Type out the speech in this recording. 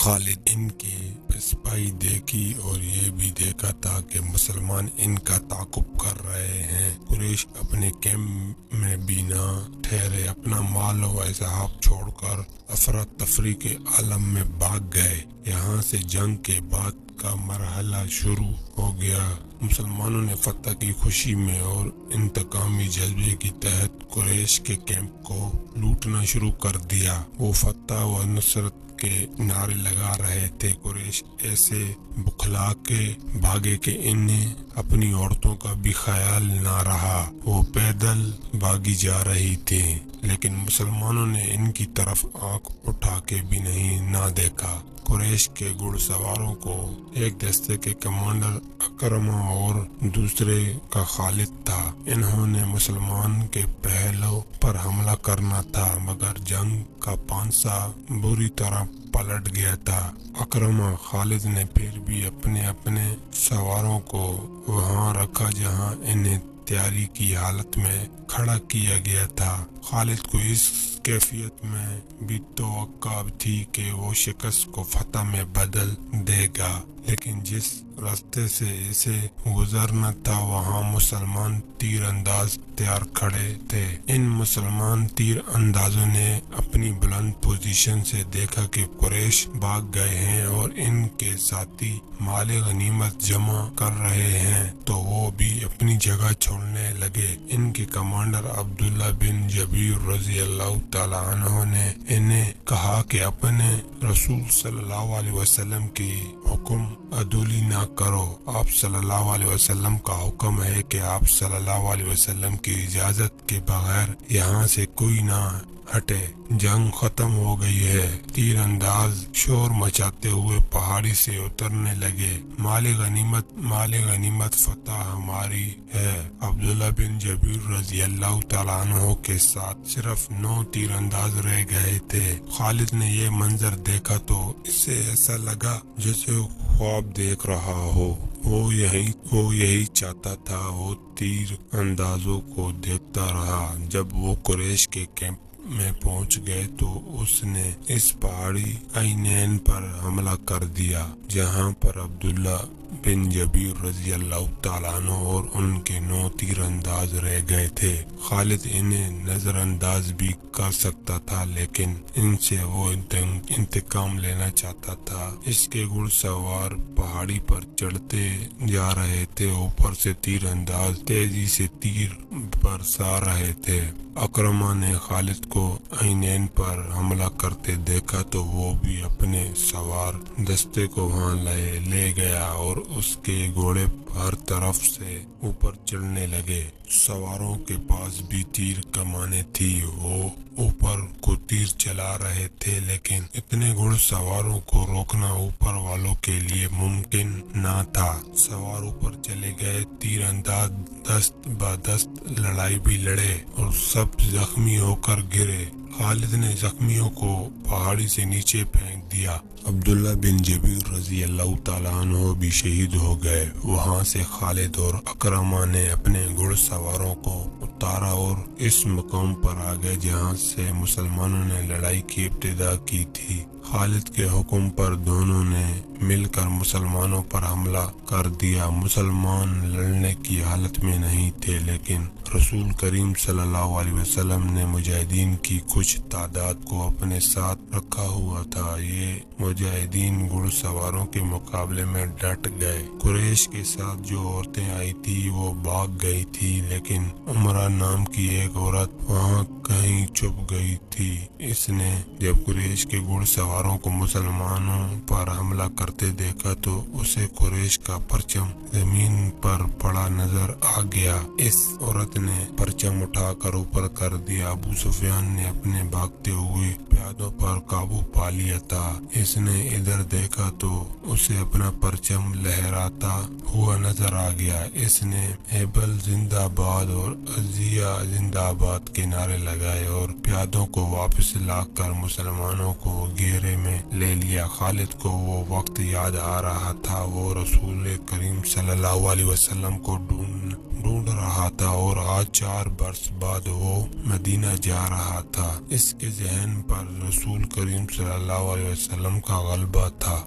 خالد ان کی پسپائی دیکھی اور یہ بھی دیکھا تھا کہ مسلمان ان کا تعاقب کر رہے ہیں۔ قریش اپنے کیمپ میں بھی نہ ٹھہرے، اپنا مال و اصحاب چھوڑ کر افراتفری کے عالم میں بھاگ گئے۔ یہاں سے جنگ کے بعد کا مرحلہ شروع ہو گیا۔ مسلمانوں نے فتح کی خوشی میں اور انتقامی جذبے کے تحت قریش کے کیمپ کو لوٹنا شروع کر دیا۔ وہ فتح و نصرت کے نعرے لگا رہے تھے۔ قریش ایسے بکھلا کے بھاگے کہ انہیں اپنی عورتوں کا بھی خیال نہ رہا۔ وہ پیدل بھاگی جا رہی تھی، لیکن مسلمانوں نے ان کی طرف آنکھ اٹھا کے بھی نہ دیکھا۔ قریش کے گھڑ سواروں کو ایک دستے کے کمانڈر اکرمہ اور دوسرے کا خالد تھا۔ انہوں نے مسلمان کے پہلو پر حملہ کرنا تھا، مگر جنگ کا پانسا بری طرح پلٹ گیا تھا۔ اکرمہ خالد نے پھر بھی اپنے سواروں کو وہاں رکھا جہاں انہیں تیاری کی حالت میں کھڑا کیا گیا تھا۔ خالد کو اس کیفیت میں بھی توقع تھی کہ وہ شکست کو فتح میں بدل دے گا، لیکن جس راستے سے اسے گزرنا تھا وہاں مسلمان تیر انداز تیار کھڑے تھے۔ ان مسلمان تیر اندازوں نے اپنی بلند پوزیشن سے دیکھا کہ قریش بھاگ گئے ہیں اور ان کے ساتھی مال غنیمت جمع کر رہے ہیں، تو وہ بھی اپنی جگہ چھوڑنے لگے۔ ان کے کمانڈر عبداللہ بن جبیر رضی اللہ تعالیٰ عنہ نے انہیں کہا کہ اپنے رسول صلی اللہ علیہ وسلم کی حکم عدولی نہ کرو۔ آپ صلی اللہ علیہ وسلم کا حکم ہے کہ آپ صلی اللہ علیہ وسلم کی اجازت کے بغیر یہاں سے کوئی نہ ہٹے۔ جنگ ختم ہو گئی ہے۔ تیر انداز شور مچاتے ہوئے پہاڑی سے اترنے لگے۔ مال غنیمت فتح ہماری ہے۔ عبداللہ بن جبیر رضی اللہ تعالیٰ عنہ کے ساتھ صرف 9 تیر انداز رہ گئے تھے۔ خالد نے یہ منظر دیکھا تو اسے ایسا لگا جیسے خواب دیکھ رہا ہو۔ وہ یہی چاہتا تھا۔ وہ تیر اندازوں کو دیکھتا رہا۔ جب وہ قریش کے کیمپ میں پہنچ گئے تو اس نے اس پہاڑی عینین پر حملہ کر دیا جہاں پر عبداللہ بن جبیر رضی اللہ تعالیٰ عنہ اور ان کے 9 تیر انداز رہ گئے تھے۔ خالد انہیں نظر انداز بھی کر سکتا تھا، لیکن ان سے وہ انتقام لینا چاہتا تھا۔ اس کے گھڑ سوار پہاڑی پر چڑھتے جا رہے تھے، اوپر سے تیر انداز تیزی سے تیر برسا رہے تھے۔ اکرمہ نے خالد کو عینین پر حملہ کرتے دیکھا تو وہ بھی اپنے سوار دستے کو وہاں لے گیا اور اس کے گھوڑے ہر طرف سے اوپر چڑھنے لگے۔ سواروں کے پاس بھی تیر کمانیں تھی، وہ اوپر کو تیر چلا رہے تھے، لیکن اتنے گھڑ سواروں کو روکنا اوپر والوں کے لیے ممکن نہ تھا۔ سوار اوپر چلے گئے، تیر انداز دست بدست لڑائی بھی لڑے اور سب زخمی ہو کر گرے۔ خالد نے زخمیوں کو پہاڑی سے نیچے پھینک دیا۔ عبداللہ بن جبیر رضی اللہ تعالیٰ عنہ بھی شہید ہو گئے۔ وہاں سے خالد اور اکرمہ نے اپنے گھڑ سواروں کو اتارا اور اس مقام پر آ گئے جہاں سے مسلمانوں نے لڑائی کی ابتدا کی تھی۔ خالد کے حکم پر دونوں نے مل کر مسلمانوں پر حملہ کر دیا۔ مسلمان لڑنے کی حالت میں نہیں تھے، لیکن رسول کریم صلی اللہ علیہ وسلم نے مجاہدین کی کچھ تعداد کو اپنے ساتھ رکھا ہوا تھا۔ یہ مجاہدین گھڑ سواروں کے مقابلے میں ڈٹ گئے۔ قریش کے ساتھ جو عورتیں آئی تھی وہ بھاگ گئی تھی، لیکن عمرہ نام کی ایک عورت وہاں کہیں چھپ گئی تھی۔ اس نے جب قریش کے گھڑ سواروں کو مسلمانوں پر حملہ کرتے دیکھا تو اسے قریش کا پرچم زمین پر پڑا نظر آ گیا۔ اس عورت نے پرچم اٹھا کر اوپر کر دیا۔ ابو سفیان نے اپنے بھاگتے ہوئے پیادوں پر قابو پا لیا تھا۔ اس نے ادھر دیکھا تو اسے اپنا پرچم لہراتا ہوا نظر آ گیا۔ اس نے ہیبل زندہ باد اور عزیہ زندہ آباد کے نعرے لگائے اور پیادوں کو واپس لا کر مسلمانوں کو گھیرے میں لے لیا۔ خالد کو وہ وقت یاد آ رہا تھا، وہ رسول کریم صلی اللہ علیہ وسلم کو ڈھونڈ رہا تھا، اور آج 4 برس بعد وہ مدینہ جا رہا تھا۔ اس کے ذہن پر رسول کریم صلی اللہ علیہ وسلم کا غلبہ تھا۔